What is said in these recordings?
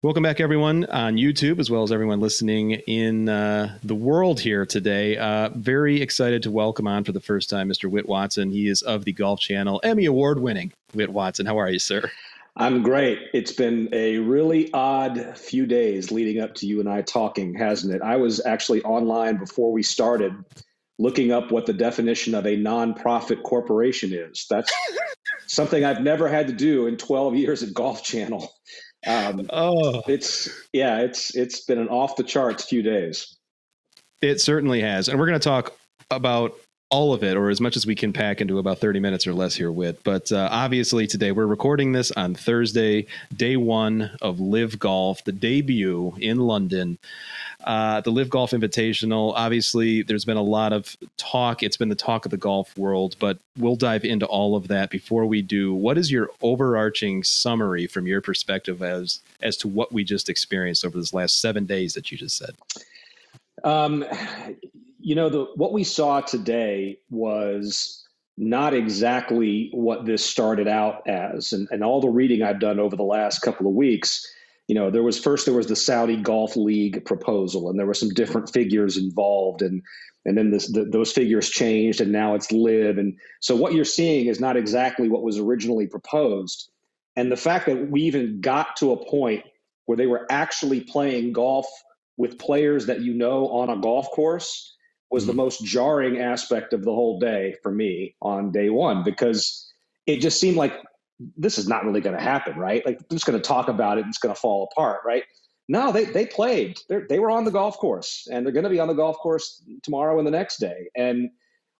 Welcome back, everyone, on YouTube, as well as everyone listening in the world here today. Very excited to welcome on for the first time Mr. Whit Watson. He is of the Golf Channel, Emmy Award-winning Whit Watson. How are you, sir? I'm great. It's been a really odd few days leading up to you and I talking, hasn't it? I was actually online before we started looking up what the definition of a nonprofit corporation is. That's something I've never had to do in 12 years at Golf Channel. It's been an off the charts few days. It certainly has. And we're going to talk about all of it, or as much as we can pack into about 30 minutes or less here, Whit. But obviously today we're recording this on Thursday, day one of LIV Golf, the debut in London. The LIV Golf Invitational, obviously there's been a lot of talk. It's been the talk of the golf world, but we'll dive into all of that. Before we do, what is your overarching summary from your perspective as to what we just experienced over this last 7 days that you just said? What we saw today was not exactly what this started out as. And all the reading I've done over the last couple of weeks, there was the Saudi Golf League proposal, and there were some different figures involved, and then those figures changed, and now it's LIV. And so what you're seeing is not exactly what was originally proposed. And the fact that we even got to a point where they were actually playing golf with players that on a golf course was the most jarring aspect of the whole day for me on day one, because it just seemed like this is not really going to happen, right? Like, they're just going to talk about it and it's going to fall apart, right? No, they played. They were on the golf course, and they're going to be on the golf course tomorrow and the next day. And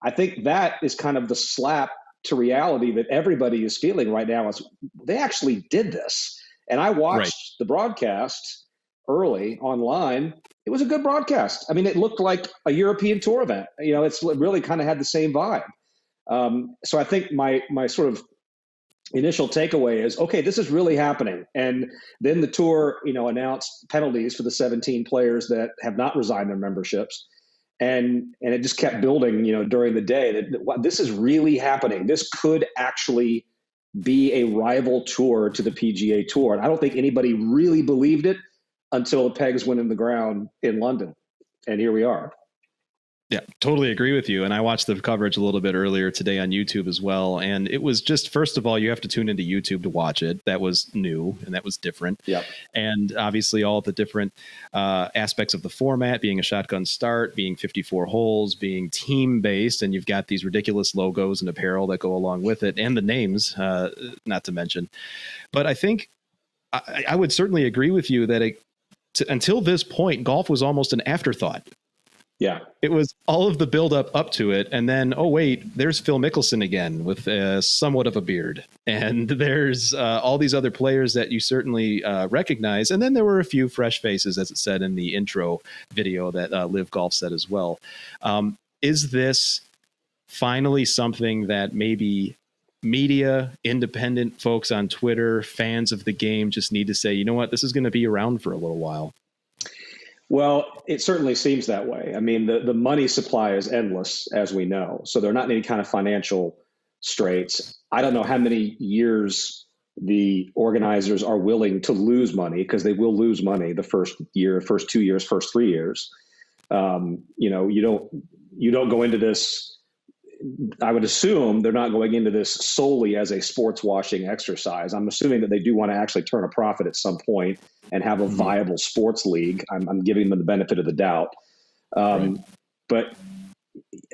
I think that is kind of the slap to reality that everybody is feeling right now. Is they actually did this. And I watched the broadcast early online. It was a good broadcast. I mean, it looked like a European Tour event. It really kind of had the same vibe. So I think my sort of initial takeaway is, okay, this is really happening. And then the tour, announced penalties for the 17 players that have not resigned their memberships. And it just kept building, during the day that this is really happening. This could actually be a rival tour to the PGA Tour. And I don't think anybody really believed it until the pegs went in the ground in London. And here we are. Yeah, totally agree with you. And I watched the coverage a little bit earlier today on YouTube as well. And it was just, first of all, you have to tune into YouTube to watch it. That was new and that was different. Yeah. And obviously all the different aspects of the format, being a shotgun start, being 54 holes, being team based. And you've got these ridiculous logos and apparel that go along with it, and the names, not to mention. But I think I would certainly agree with you that until this point, golf was almost an afterthought. Yeah, it was all of the buildup up to it. And then, oh, wait, there's Phil Mickelson again with somewhat of a beard. And there's all these other players that you certainly recognize. And then there were a few fresh faces, as it said in the intro video that LIV Golf said as well. Is this finally something that maybe media, independent folks on Twitter, fans of the game just need to say, you know what, this is going to be around for a little while? Well, it certainly seems that way. I mean, the money supply is endless, as we know. So they're not in any kind of financial straits. I don't know how many years the organizers are willing to lose money, because they will lose money the first year, first 2 years, first 3 years. You don't go into this. I would assume they're not going into this solely as a sports washing exercise. I'm assuming that they do want to actually turn a profit at some point and have a viable sports league. I'm giving them the benefit of the doubt. But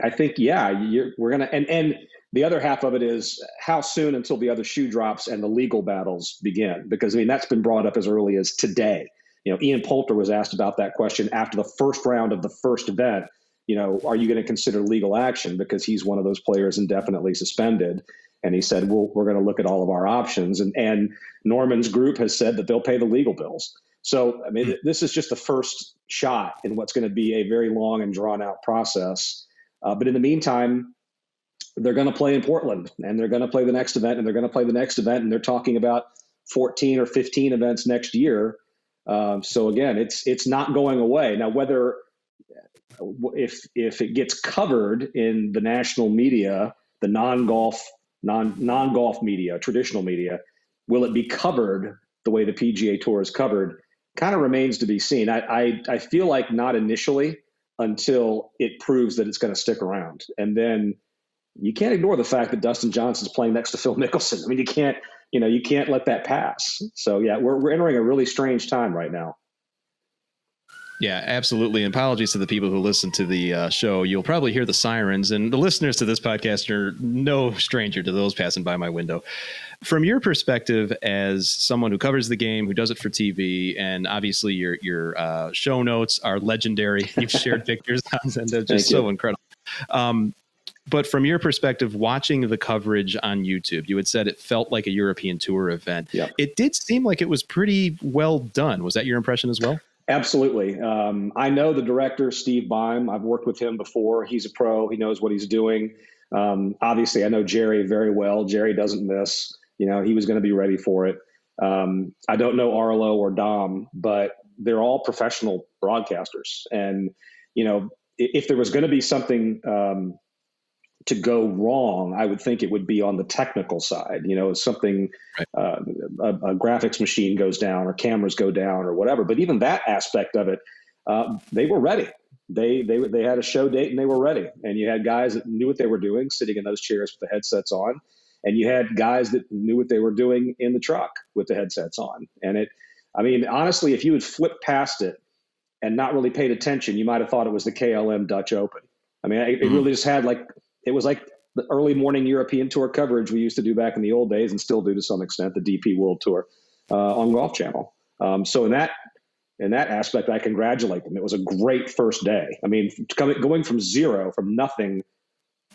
I think, we're going to, and the other half of it is how soon until the other shoe drops and the legal battles begin? Because, I mean, that's been brought up as early as today. Ian Poulter was asked about that question after the first round of the first event. Are you going to consider legal action? Because he's one of those players indefinitely suspended. And he said, well, we're going to look at all of our options. And Norman's group has said that they'll pay the legal bills. So, I mean, this is just the first shot in what's going to be a very long and drawn out process. But in the meantime, they're going to play in Portland, and they're going to play the next event, and they're going to play the next event. And they're talking about 14 or 15 events next year. So again, it's not going away. Now, whether if it gets covered in the national media, the non-golf media, traditional media, will it be covered the way the PGA Tour is covered? kind of remains to be seen. I feel like not initially until it proves that it's going to stick around. And then you can't ignore the fact that Dustin Johnson's playing next to Phil Mickelson. I mean, you can't let that pass. So yeah, we're entering a really strange time right now. Yeah, absolutely. And apologies to the people who listen to the show. You'll probably hear the sirens, and the listeners to this podcast are no stranger to those passing by my window. From your perspective as someone who covers the game, who does it for TV, and obviously your show notes are legendary. You've shared pictures and they're just so incredible. But from your perspective, watching the coverage on YouTube, you had said it felt like a European Tour event. Yep. It did seem like it was pretty well done. Was that your impression as well? Absolutely. I know the director, Steve Bime. I've worked with him before. He's a pro. He knows what he's doing. Obviously, I know Jerry very well. Jerry doesn't miss. He was going to be ready for it. I don't know Arlo or Dom, but they're all professional broadcasters. And, if there was going to be something to go wrong, I would think it would be on the technical side. Something, right. A graphics machine goes down or cameras go down or whatever. But even that aspect of it, they were ready. They had a show date and they were ready. And you had guys that knew what they were doing sitting in those chairs with the headsets on. And you had guys that knew what they were doing in the truck with the headsets on. And honestly, if you had flipped past it and not really paid attention, you might have thought it was the KLM Dutch Open. It really just had it was like the early morning European Tour coverage we used to do back in the old days and still do to some extent, the DP World Tour on Golf Channel. So in that aspect, I congratulate them. It was a great first day. Going from zero, from nothing,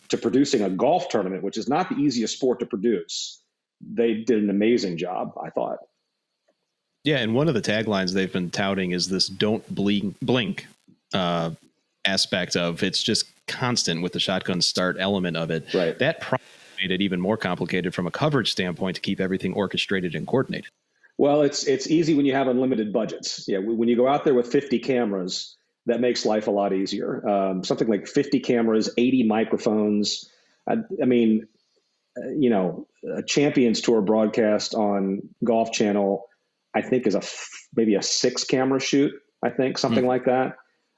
to producing a golf tournament, which is not the easiest sport to produce, they did an amazing job, I thought. Yeah, and one of the taglines they've been touting is this "don't blink" aspect of it's just constant with the shotgun start element of it. Right. That probably made it even more complicated from a coverage standpoint to keep everything orchestrated and coordinated. Well, it's easy when you have unlimited budgets. Yeah, when you go out there with 50 cameras, that makes life a lot easier. Something like 50 cameras, 80 microphones. A Champions Tour broadcast on Golf Channel, I think, is maybe a 6-camera shoot. I think something like that.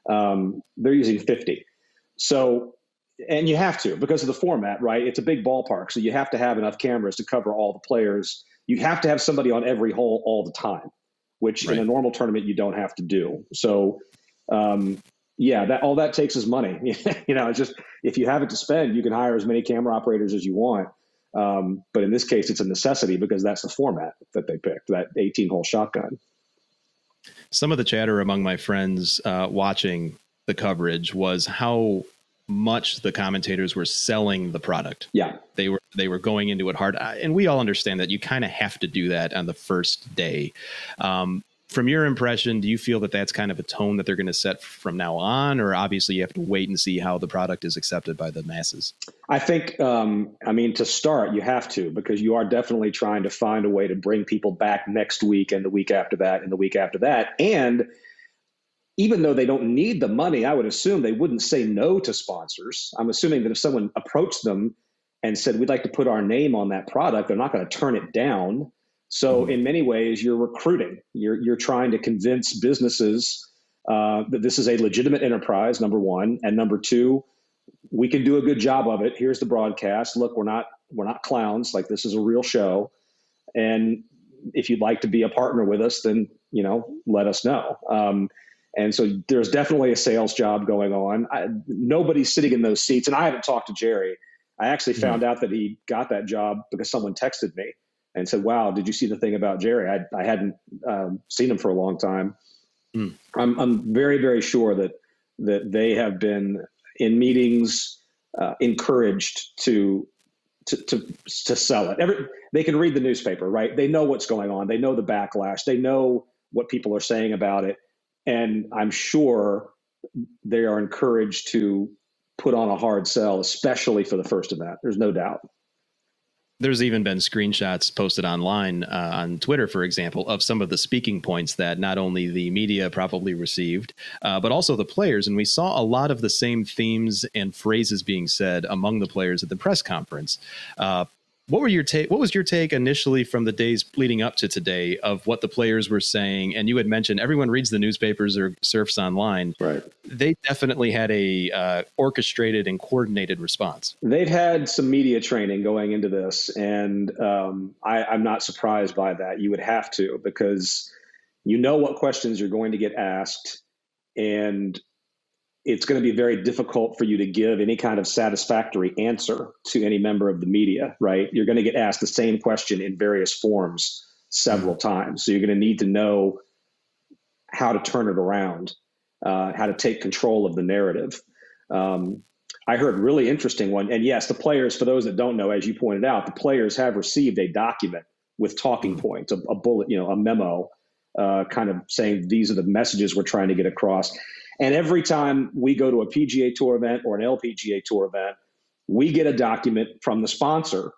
They're using 50. So, and you have to, because of the format, right? It's a big ballpark. So you have to have enough cameras to cover all the players. You have to have somebody on every hole all the time, which right. In a normal tournament, you don't have to do. So, all that takes is money. It's just, if you have it to spend, you can hire as many camera operators as you want. But in this case, it's a necessity because that's the format that they picked, that 18-hole shotgun. Some of the chatter among my friends watching the coverage was how much the commentators were selling the product. Yeah. They were going into it hard. And we all understand that you kind of have to do that on the first day. From your impression, do you feel that that's kind of a tone that they're going to set from now on? Or obviously you have to wait and see how the product is accepted by the masses? I think, to start, you have to, because you are definitely trying to find a way to bring people back next week and the week after that and the week after that. And even though they don't need the money, I would assume they wouldn't say no to sponsors. I'm assuming that if someone approached them and said, we'd like to put our name on that product, they're not going to turn it down. So in many ways, you're recruiting. You're trying to convince businesses that this is a legitimate enterprise, number one. And number two, we can do a good job of it. Here's the broadcast. Look, we're not clowns. Like, this is a real show. And if you'd like to be a partner with us, then, let us know. And so there's definitely a sales job going on. Nobody's sitting in those seats. And I haven't talked to Jerry. I actually found out that he got that job because someone texted me and said, wow, did you see the thing about Jerry? I hadn't seen him for a long time. I'm very, very sure that they have been in meetings encouraged to sell it. They can read the newspaper, right? They know what's going on. They know the backlash. They know what people are saying about it. And I'm sure they are encouraged to put on a hard sell, especially for the first event. There's no doubt. There's even been screenshots posted online on Twitter, for example, of some of the speaking points that not only the media probably received, but also the players. And we saw a lot of the same themes and phrases being said among the players at the press conference. What was your take initially from the days leading up to today of what the players were saying? And you had mentioned everyone reads the newspapers or surfs online. Right. They definitely had a orchestrated and coordinated response. They've had some media training going into this, and I'm not surprised by that. You would have to, because you know what questions you're going to get asked, and it's going to be very difficult for you to give any kind of satisfactory answer to any member of the media, right? You're going to get asked the same question in various forms several times. So you're going to need to know how to turn it around, how to take control of the narrative. I heard a really interesting one. And yes, the players, for those that don't know, as you pointed out, the players have received a document with talking points, a bullet, a memo, kind of saying these are the messages we're trying to get across. And every time we go to a PGA Tour event or an LPGA Tour event, we get a document from the sponsor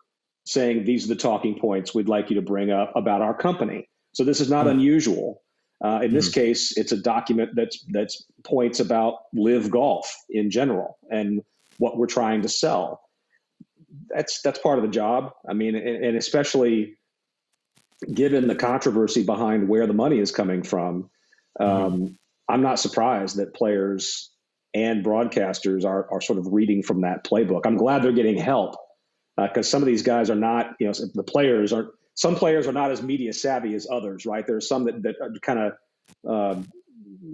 saying these are the talking points we'd like you to bring up about our company. So this is not unusual. In this case, it's a document that's points about LIV Golf in general and what we're trying to sell. That's part of the job. I mean, and especially given the controversy behind where the money is coming from, I'm not surprised that players and broadcasters are sort of reading from that playbook. I'm glad they're getting help, because some of these guys are not, some players are not as media savvy as others, right? There are some that kind of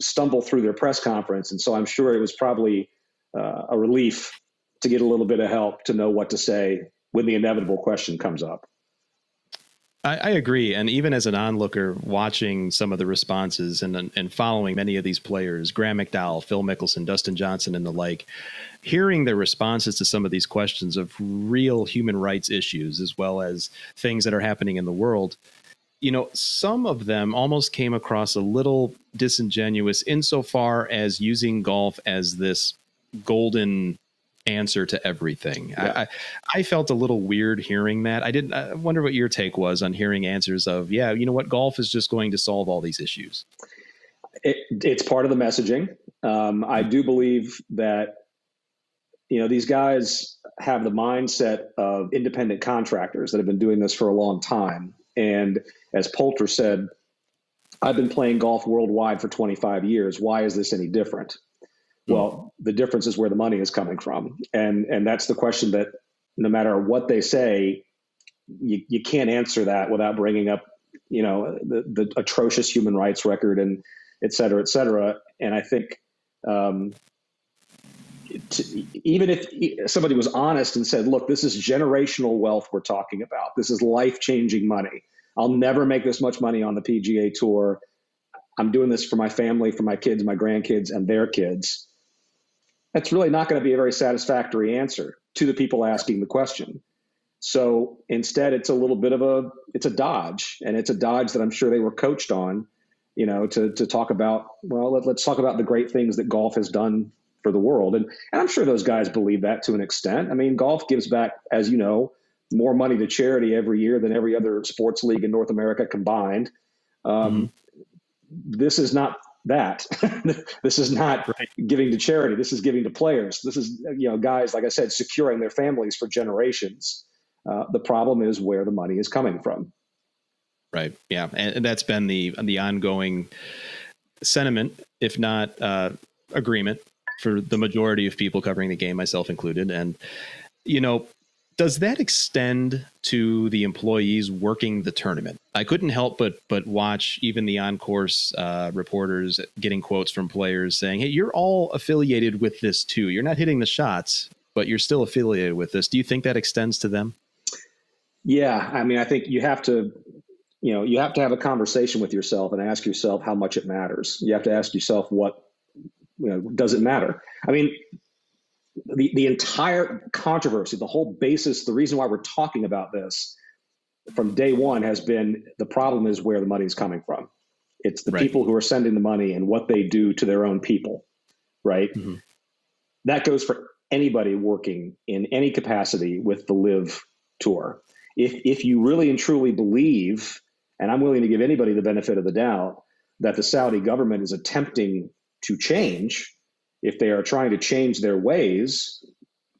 stumble through their press conference. And so I'm sure it was probably a relief to get a little bit of help to know what to say when the inevitable question comes up. I agree. And even as an onlooker watching some of the responses and following many of these players, Graham McDowell, Phil Mickelson, Dustin Johnson, and the like, hearing their responses to some of these questions of real human rights issues, as well as things that are happening in the world, some of them almost came across a little disingenuous insofar as using golf as this golden answer to everything. Yeah. I felt a little weird hearing that. I wonder what your take was on hearing answers of, golf is just going to solve all these issues. It's part of the messaging. I do believe that, these guys have the mindset of independent contractors that have been doing this for a long time. And as Poulter said, I've been playing golf worldwide for 25 years. Why is this any different? Well, the difference is where the money is coming from. And that's the question that no matter what they say, you can't answer that without bringing up, the atrocious human rights record and et cetera, et cetera. And I think even if somebody was honest and said, look, this is generational wealth we're talking about. This is life-changing money. I'll never make this much money on the PGA Tour. I'm doing this for my family, for my kids, my grandkids, and their kids. That's really not going to be a very satisfactory answer to the people asking the question. So instead, it's a little bit of it's a dodge, and it's a dodge that I'm sure they were coached on, to talk about, let's talk about the great things that golf has done for the world. And I'm sure those guys believe that to an extent. I mean, golf gives back, as you know, more money to charity every year than every other sports league in North America combined. This is not that. This is not giving to charity. This is giving to players. This is, guys, like I said, securing their families for generations. The problem is where the money is coming from. Right. Yeah. And that's been the ongoing sentiment, if not agreement, for the majority of people covering the game, myself included. And, does that extend to the employees working the tournament? I couldn't help but watch even the on-course reporters getting quotes from players saying, hey, you're all affiliated with this too. You're not hitting the shots, but you're still affiliated with this. Do you think that extends to them? Yeah. I mean, I think you have to have a conversation with yourself and ask yourself how much it matters. You have to ask yourself does it matter? I mean, the entire controversy, the whole basis, the reason why we're talking about this from day one has been the problem is where the money is coming from. It's the people who are sending the money and what they do to their own people, right? Mm-hmm. That goes for anybody working in any capacity with the LIV Tour. If you really and truly believe, and I'm willing to give anybody the benefit of the doubt, that the Saudi government is attempting to change, if they are trying to change their ways,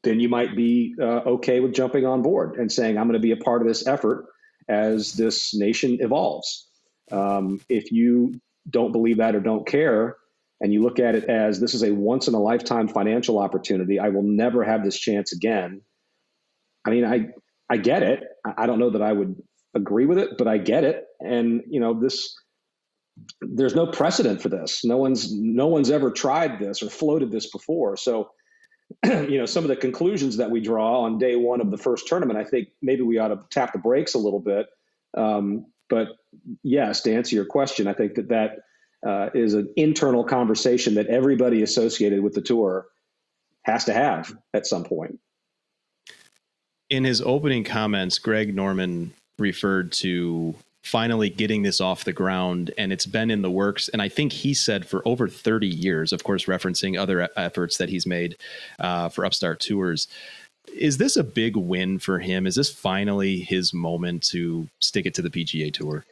then you might be okay with jumping on board and saying, I'm going to be a part of this effort as this nation evolves. If you don't believe that or don't care, and you look at it as this is a once in a lifetime financial opportunity, I will never have this chance again. I mean, I get it. I don't know that I would agree with it, but I get it. And there's no precedent for this. No one's ever tried this or floated this before. So, some of the conclusions that we draw on day one of the first tournament, I think maybe we ought to tap the brakes a little bit. But yes, to answer your question, I think that is an internal conversation that everybody associated with the tour has to have at some point. In his opening comments, Greg Norman referred to finally getting this off the ground, and it's been in the works. And I think he said for over 30 years, of course, referencing other efforts that he's made for Upstart Tours. Is this a big win for him? Is this finally his moment to stick it to the PGA Tour?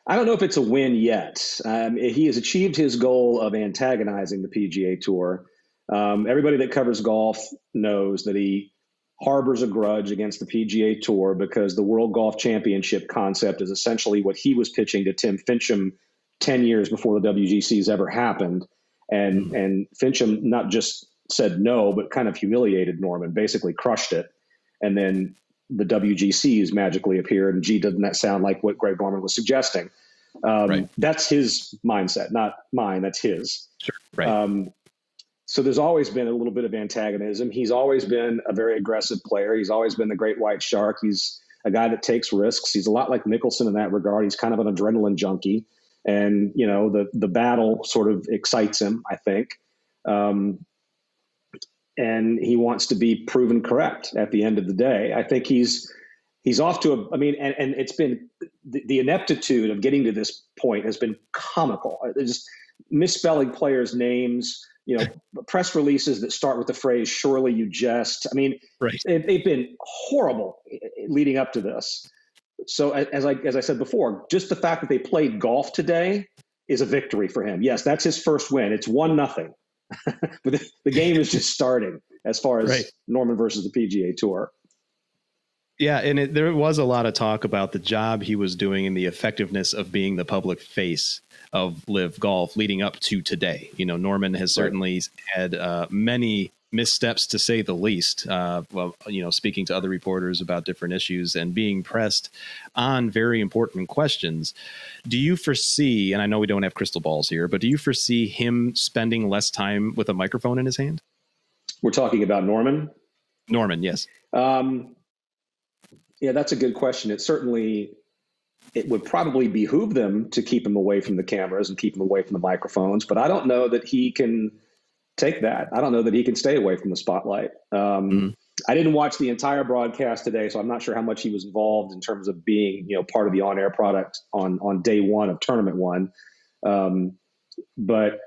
I don't know if it's a win yet. He has achieved his goal of antagonizing the PGA Tour. Everybody that covers golf knows that he harbors a grudge against the PGA Tour because the World Golf Championship concept is essentially what he was pitching to Tim Finchem 10 years before the WGCs ever happened. And Finchem not just said no, but kind of humiliated Norman, basically crushed it. And then the WGCs magically appeared. And gee, doesn't that sound like what Greg Norman was suggesting? Right. That's his mindset, not mine. That's his. Sure. Right. So there's always been a little bit of antagonism. He's always been a very aggressive player. He's always been the great white shark. He's a guy that takes risks. He's a lot like Mickelson in that regard. He's kind of an adrenaline junkie. And, the battle sort of excites him, I think. And he wants to be proven correct at the end of the day. I think he's off to and it's been the ineptitude of getting to this point has been comical. It's just misspelling players' names, press releases that start with the phrase, surely you jest. I mean, right. They've been horrible leading up to this. So as I said before, just the fact that they played golf today is a victory for him. Yes, that's his first win. It's 1-0. But the game is just starting as far as Norman versus the PGA Tour. Yeah, and there was a lot of talk about the job he was doing and the effectiveness of being the public face of LIV Golf leading up to today. Norman has certainly had many missteps, to say the least. Speaking to other reporters about different issues and being pressed on very important questions. Do you foresee, and I know we don't have crystal balls here, but do you foresee him spending less time with a microphone in his hand? We're talking about Norman? Norman, yes. Yeah, that's a good question. It would probably behoove them to keep him away from the cameras and keep him away from the microphones, but I don't know that he can take that. I don't know that he can stay away from the spotlight. I didn't watch the entire broadcast today, so I'm not sure how much he was involved in terms of being, part of the on-air product on day one of tournament one. But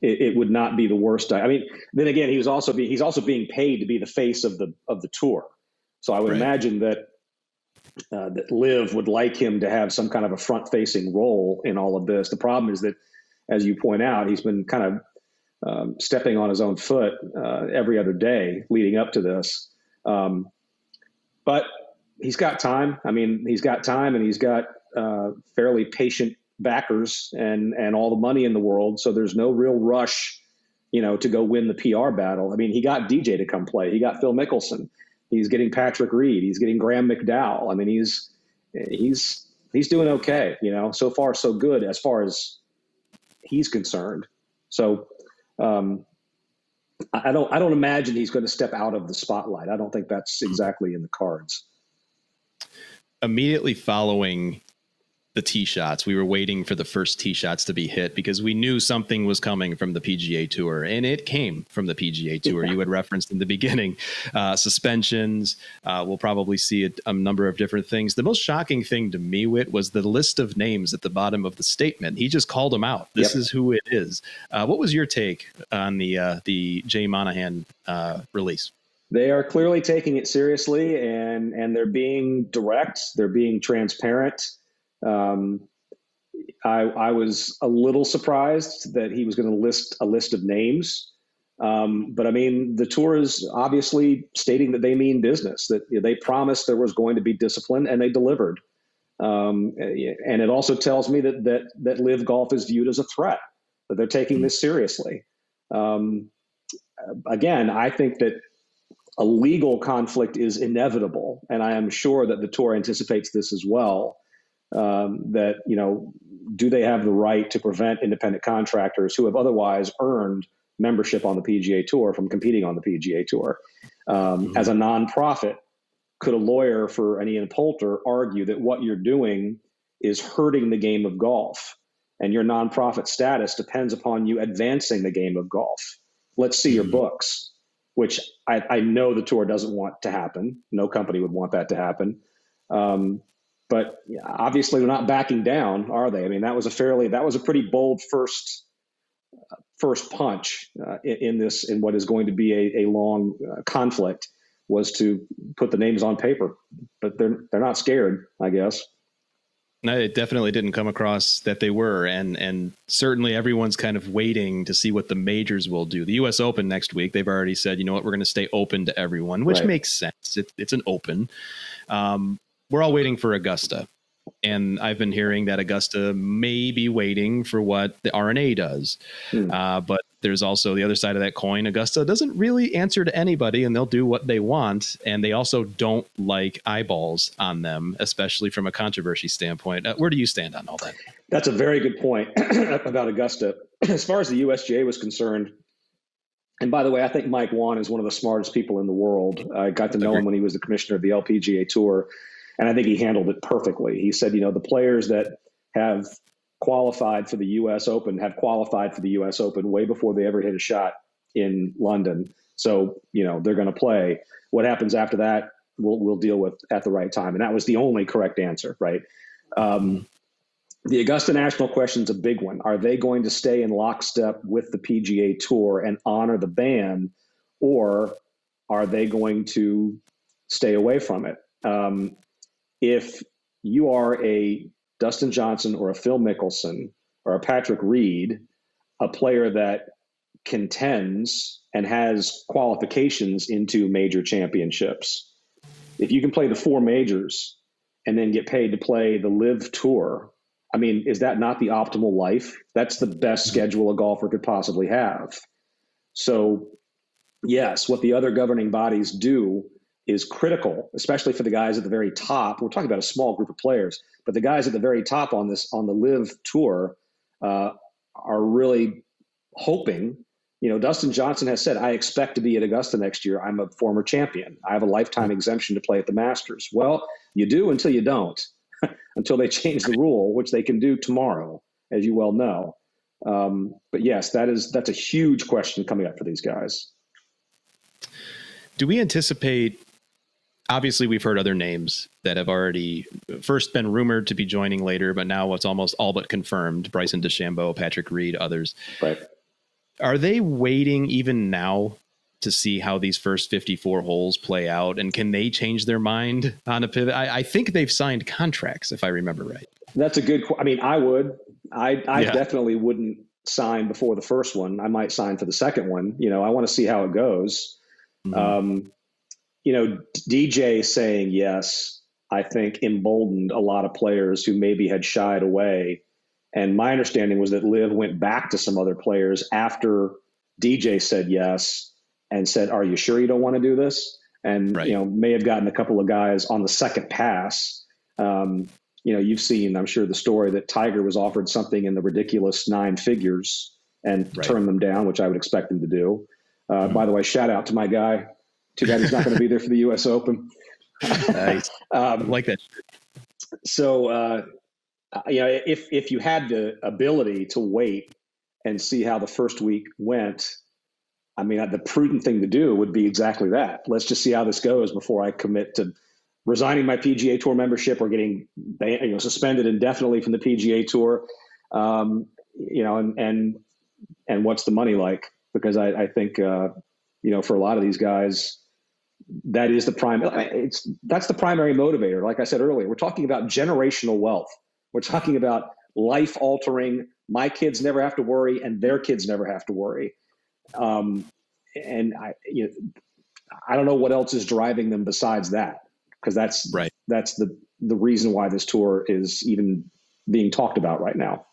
it would not be the worst. I mean, then again, he's also being paid to be the face of the tour. So I would imagine that LIV would like him to have some kind of a front-facing role in all of this. The problem is that, as you point out, he's been kind of stepping on his own foot every other day leading up to this. But he's got time. I mean, he's got time, and he's got fairly patient backers and all the money in the world. So there's no real rush, to go win the PR battle. I mean, he got DJ to come play. He got Phil Mickelson. He's getting Patrick Reed. He's getting Graham McDowell. I mean, he's doing okay. So far so good as far as he's concerned. So I don't imagine he's going to step out of the spotlight. I don't think that's exactly in the cards. Immediately following the tee shots, we were waiting for the first tee shots to be hit because we knew something was coming from the PGA Tour, and it came from the PGA Tour. You had referenced in the beginning suspensions. We'll probably see a number of different things. The most shocking thing to me, Whit, was the list of names at the bottom of the statement. He just called them out. This is who it is. What was your take on the Jay Monahan release? They are clearly taking it seriously, and they're being direct. They're being transparent. I was a little surprised that he was going to list a list of names. But I mean, the tour is obviously stating that they mean business, that they promised there was going to be discipline, and they delivered. And it also tells me that LIV Golf is viewed as a threat, that they're taking this seriously. Again, I think that a legal conflict is inevitable, and I am sure that the tour anticipates this as well. That, do they have the right to prevent independent contractors who have otherwise earned membership on the PGA Tour from competing on the PGA Tour? As a nonprofit, could a lawyer for an Ian Poulter argue that what you're doing is hurting the game of golf, and your nonprofit status depends upon you advancing the game of golf? Let's see your books, which I know the tour doesn't want to happen. No company would want that to happen. But obviously they're not backing down, are they? I mean, that was a pretty bold first punch in what is going to be a long conflict, was to put the names on paper. But they're not scared, I guess. No, it definitely didn't come across that they were, and certainly everyone's kind of waiting to see what the majors will do. The U.S. Open next week, they've already said, you know what, we're going to stay open to everyone, which makes sense. It's an open. We're all waiting for Augusta, and I've been hearing that Augusta may be waiting for what the R&A does. But there's also the other side of that coin. Augusta doesn't really answer to anybody, and they'll do what they want. And they also don't like eyeballs on them, especially from a controversy standpoint. Where do you stand on all that? That's a very good point about Augusta. As far as the USGA was concerned, and by the way, I think Mike Wan is one of the smartest people in the world. I got to know him when he was the commissioner of the LPGA Tour, and I think he handled it perfectly. He said, the players that have qualified for the U.S. Open have qualified for the U.S. Open way before they ever hit a shot in London. So, they're going to play. What happens after that, we'll deal with at the right time. And that was the only correct answer, right? The Augusta National question is a big one. Are they going to stay in lockstep with the PGA Tour and honor the ban, or are they going to stay away from it? If you are a Dustin Johnson or a Phil Mickelson or a Patrick Reed, a player that contends and has qualifications into major championships, if you can play the 4 majors and then get paid to play the LIV Tour, I mean, is that not the optimal life? That's the best schedule a golfer could possibly have. So, yes, what the other governing bodies do is critical, especially for the guys at the very top. We're talking about a small group of players, but the guys at the very top on the LIV Tour are really hoping. Dustin Johnson has said, I expect to be at Augusta next year. I'm a former champion. I have a lifetime exemption to play at the Masters. Well, you do until you don't, until they change the rule, which they can do tomorrow, as you well know. But yes, that's a huge question coming up for these guys. Do we anticipate, obviously we've heard other names that have already first been rumored to be joining later, but now what's almost all but confirmed: Bryson DeChambeau, Patrick Reed, others. Right. Are they waiting even now to see how these first 54 holes play out? And can they change their mind on a pivot? I think they've signed contracts, if I remember right. That's a good, I mean, I would. I definitely wouldn't sign before the first one. I might sign for the second one. I want to see how it goes. DJ saying yes, I think emboldened a lot of players who maybe had shied away. And my understanding was that LIV went back to some other players after DJ said yes and said, are you sure you don't want to do this? And, may have gotten a couple of guys on the second pass. You've seen, I'm sure, the story that Tiger was offered something in the ridiculous 9 figures and turned them down, which I would expect him to do. By the way, shout out to my guy. Too bad he's not going to be there for the U.S. Open. Nice. Like that. So, if you had the ability to wait and see how the first week went, I mean, the prudent thing to do would be exactly that. Let's just see how this goes before I commit to resigning my PGA Tour membership or getting suspended indefinitely from the PGA Tour. And what's the money like? Because I think for a lot of these guys, that is that's the primary motivator. Like I said earlier, we're talking about generational wealth. We're talking about life altering. My kids never have to worry, and their kids never have to worry. and I don't know what else is driving them besides that, because that's right. That's the reason why this tour is even being talked about right now.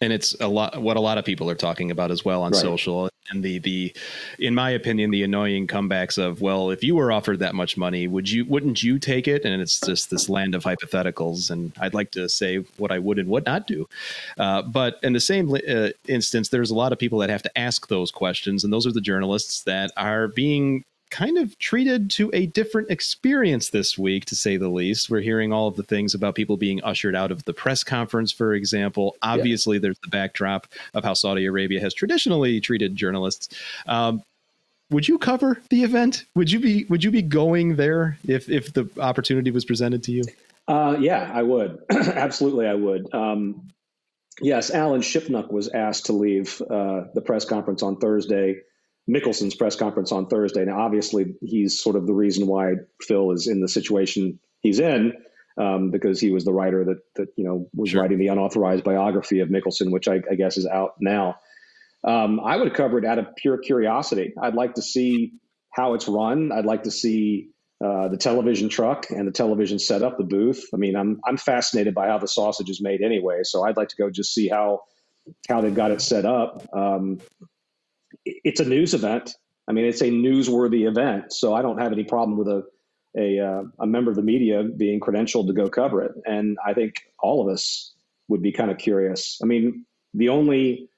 And it's a lot of people are talking about as well on social. And the in my opinion, the annoying comebacks of, well, if you were offered that much money, wouldn't you take it? And it's just this land of hypotheticals. And I'd like to say what I would and would not do. But in the same instance, there's a lot of people that have to ask those questions. And those are the journalists that are being kind of treated to a different experience this week, to say the least. We're hearing all of the things about people being ushered out of the press conference, for example. Obviously, there's the backdrop of how Saudi Arabia has traditionally treated journalists. Would you cover the event? Would you be going there if the opportunity was presented to you? Yeah, I would. Absolutely, I would. Yes, Alan Shipnuck was asked to leave the press conference on Thursday. Mickelson's press conference on Thursday. Now, obviously, he's sort of the reason why Phil is in the situation he's in, because he was the writer that was writing the unauthorized biography of Mickelson, which I guess is out now. I would cover it out of pure curiosity. I'd like to see how it's run. I'd like to see the television truck and the television setup, the booth. I mean, I'm fascinated by how the sausage is made anyway, so I'd like to go just see how they've got it set up. It's a news event. I mean, it's a newsworthy event, so I don't have any problem with a member of the media being credentialed to go cover it. And I think all of us would be kind of curious. I mean, the only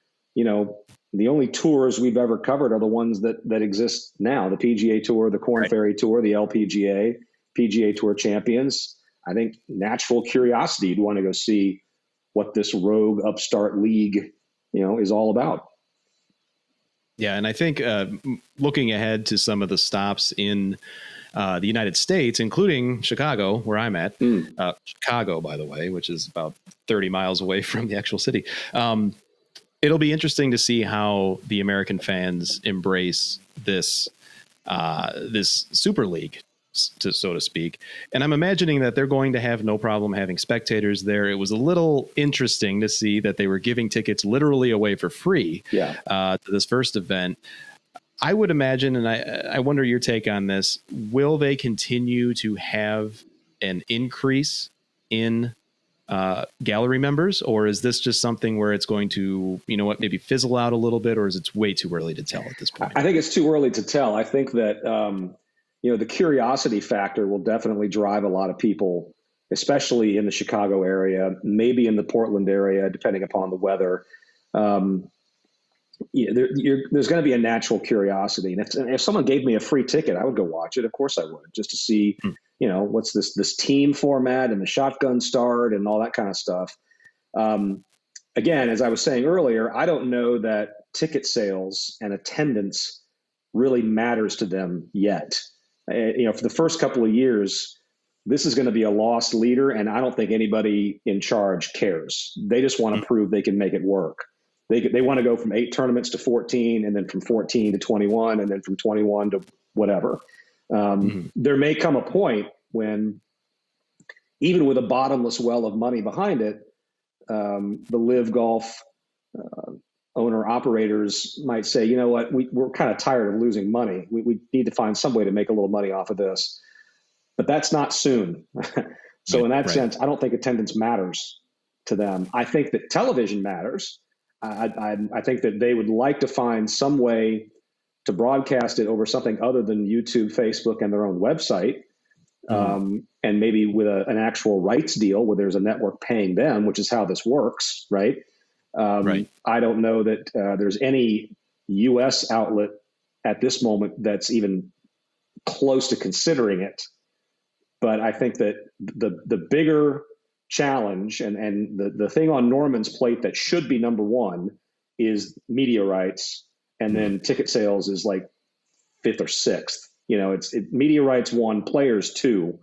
tours we've ever covered are the ones that exist now: the PGA Tour, the Korn Ferry Tour, the LPGA, PGA Tour champions. I think natural curiosity, you'd want to go see what this rogue upstart league, is all about. Yeah, and I think looking ahead to some of the stops in the United States, including Chicago, where I'm at, Chicago, by the way, which is about 30 miles away from the actual city. It'll be interesting to see how the American fans embrace this Super League, so to speak. And I'm imagining that they're going to have no problem having spectators there. It was a little interesting to see that they were giving tickets literally away for free to this first event. I would imagine, and I wonder your take on this, will they continue to have an increase in gallery members, or is this just something where it's going to, maybe fizzle out a little bit, or is it way too early to tell at this point? I think it's too early to tell. I think that, the curiosity factor will definitely drive a lot of people, especially in the Chicago area, maybe in the Portland area, depending upon the weather. There's going to be a natural curiosity. And if someone gave me a free ticket, I would go watch it. Of course I would, just to see, what's this team format and the shotgun start and all that kind of stuff. Again, as I was saying earlier, I don't know that ticket sales and attendance really matters to them yet. For the first couple of years, this is going to be a lost leader, and I don't think anybody in charge cares. They just want to prove they can make it work. They want to go from 8 tournaments to 14, and then from 14 to 21, and then from 21 to whatever. There may come a point when, even with a bottomless well of money behind it, the LIV Golf owner operators might say, you know what, we're kind of tired of losing money. We need to find some way to make a little money off of this. But that's not soon. So in that sense, I don't think attendance matters to them. I think that television matters. I think that they would like to find some way to broadcast it over something other than YouTube, Facebook, and their own website. And maybe with an actual rights deal where there's a network paying them, which is how this works, right? I don't know that there's any U.S. outlet at this moment that's even close to considering it. But I think that the bigger challenge and the thing on Norman's plate that should be number one is media rights, and then ticket sales is like 5th or 6th. It's media rights 1, players 2,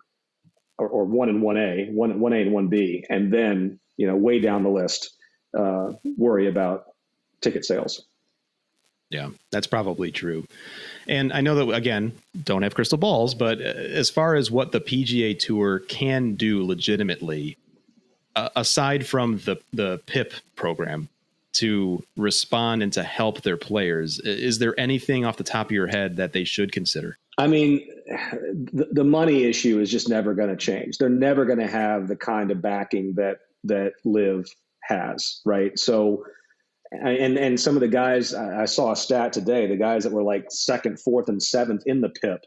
or 1 and 1A, 1A and 1B, and then way down the list, worry about ticket sales. Yeah, that's probably true. And I know that, again, don't have crystal balls, but as far as what the PGA Tour can do legitimately, aside from the PIP program, to respond and to help their players. Is there anything off the top of your head that they should consider? I mean, the money issue is just never going to change. They're never going to have the kind of backing that LIV has, right? So, and some of the guys, I saw a stat today, the guys that were like second, fourth, and seventh in the PIP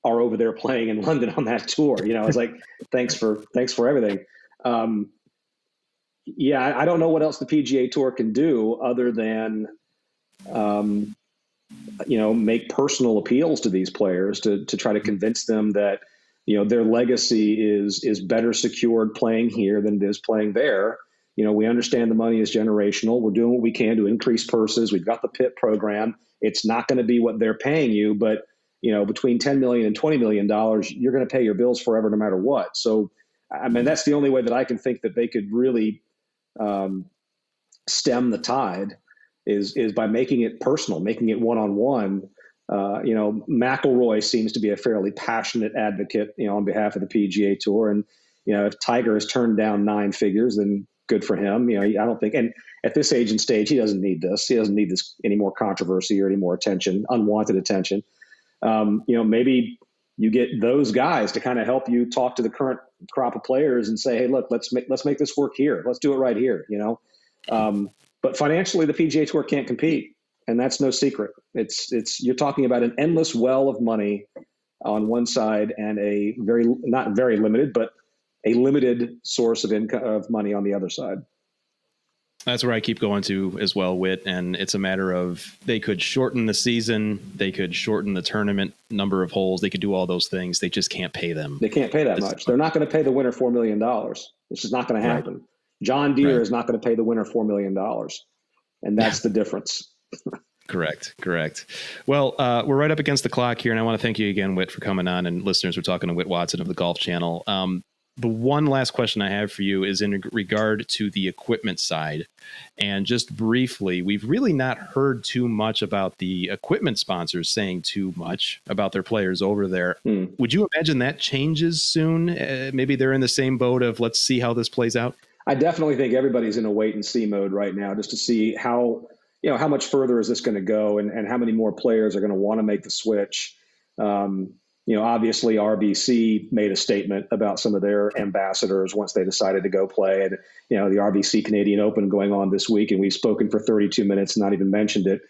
are over there playing in London on that tour. You know, I was like, thanks for everything. Yeah, I don't know what else the PGA Tour can do other than, make personal appeals to these players to try to convince them that, their legacy is better secured playing here than it is playing there. We understand the money is generational. We're doing what we can to increase purses. We've got the PIP program. It's not going to be what they're paying you, but between $10 million and $20 million, you're going to pay your bills forever, no matter what. So, I mean, that's the only way that I can think that they could really stem the tide is by making it personal, making it one-on-one. McIlroy seems to be a fairly passionate advocate, on behalf of the PGA Tour. And, if Tiger has turned down 9 figures, then good for him. I don't think, and at this age and stage, he doesn't need this. He doesn't need this any more controversy or any more attention, unwanted attention. Maybe you get those guys to kind of help you talk to the current crop of players and say, hey, look, let's make this work here. Let's do it right here. But financially, the PGA Tour can't compete, and that's no secret. You're talking about an endless well of money on one side and a not very limited, but a limited source of income of money on the other side. That's where I keep going to as well, Whit. And it's a matter of they could shorten the season. They could shorten the tournament number of holes. They could do all those things. They just can't pay them. They can't pay that much. They're not going to pay the winner $4 million. It's just not going to happen. Right. John Deere is not going to pay the winner $4 million. And that's the difference. Correct. Well, we're right up against the clock here. And I want to thank you again, Whit, for coming on. And listeners, we're talking to Whit Watson of the Golf Channel. The one last question I have for you is in regard to the equipment side. And just briefly, we've really not heard too much about the equipment sponsors saying too much about their players over there. Would you imagine that changes soon? Maybe they're in the same boat of let's see how this plays out. I definitely think everybody's in a wait and see mode right now, just to see how much further is this going to go and how many more players are going to want to make the switch. Obviously RBC made a statement about some of their ambassadors once they decided to go play. And, the RBC Canadian Open going on this week, and we've spoken for 32 minutes, not even mentioned it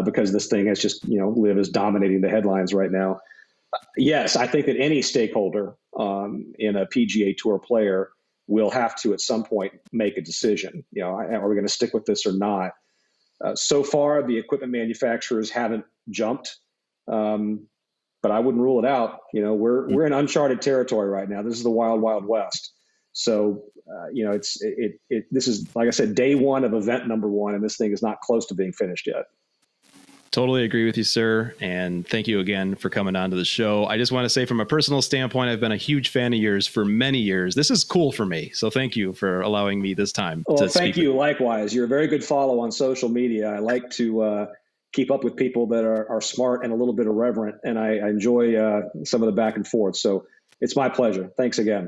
because this thing has just, LIV is dominating the headlines right now. Yes, I think that any stakeholder in a PGA Tour player will have to at some point make a decision. Are we going to stick with this or not? So far, the equipment manufacturers haven't jumped. But I wouldn't rule it out. We're in uncharted territory right now. This is the wild, wild west. So, this is, like I said, day one of event number one, and this thing is not close to being finished yet. Totally agree with you, sir. And thank you again for coming on to the show. I just want to say from a personal standpoint, I've been a huge fan of yours for many years. This is cool for me. So thank you for allowing me this time. Well, thank you. Likewise. You're a very good follow on social media. I like to, keep up with people that are smart and a little bit irreverent. And I enjoy some of the back and forth. So it's my pleasure. Thanks again.